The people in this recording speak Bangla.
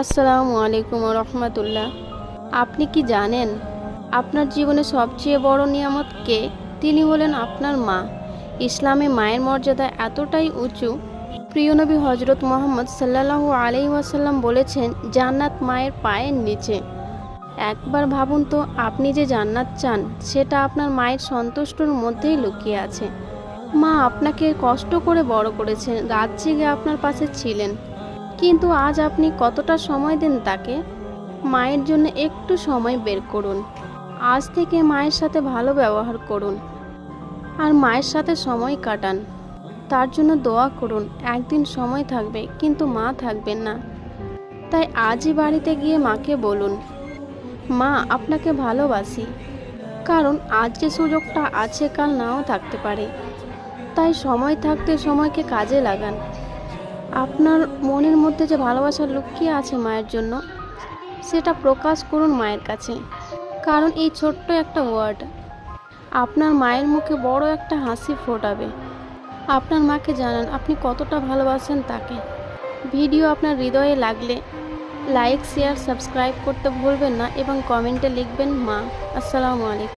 আসসালামু আলাইকুম রহমতুল্লাহ। আপনি কি জানেন আপনার জীবনে সবচেয়ে বড় নিয়ামত কে? তিনি হলেন আপনার মা। ইসলামে মায়ের মর্যাদা এতটাই উঁচু, প্রিয় নবী হজরত মোহাম্মদ সাল্লাল্লাহু আলাইহি ওয়াসাল্লাম বলেছেন, জান্নাত মায়ের পায়ের নিচে। একবার ভাবুন তো, আপনি যে জান্নাত চান সেটা আপনার মায়ের সন্তুষ্টর মধ্যেই লুকিয়ে আছে। মা আপনাকে কষ্ট করে বড় করেছেন, রাত জেগে আপনার পাশে ছিলেন, কিন্তু আজ আপনি কতটা সময় দেন তাকে? মায়ের জন্য একটু সময় বের করুন। আজ থেকে মায়ের সাথে ভালো ব্যবহার করুন আর মায়ের সাথে সময় কাটান। তার জন্য দোয়া করুন। একদিন সময় থাকবে কিন্তু মা থাকবেন না। তাই আজই বাড়িতে গিয়ে মাকে বলুন, মা আপনাকে ভালোবাসি। কারণ আজ যে সুযোগটা আছে কাল নাও থাকতে পারে। তাই সময় থাকতে সময়কে কাজে লাগান। আপনার মনের মধ্যে যে ভালোবাসা লুকিয়ে আছে মায়ের জন্য, সেটা প্রকাশ করুন মায়ের কাছে। কারণ এই ছোট্ট একটা ওয়ার্ড আপনার মায়ের মুখে বড় একটা হাসি ফোটাবে। আপনার মাকে জানান আপনি কতটা ভালোবাসেন তাকে। ভিডিও আপনার হৃদয়ে লাগলে লাইক, শেয়ার, সাবস্ক্রাইব করতে ভুলবেন না এবং কমেন্টে লিখবেন মা। আসসালামু আলাইকুম।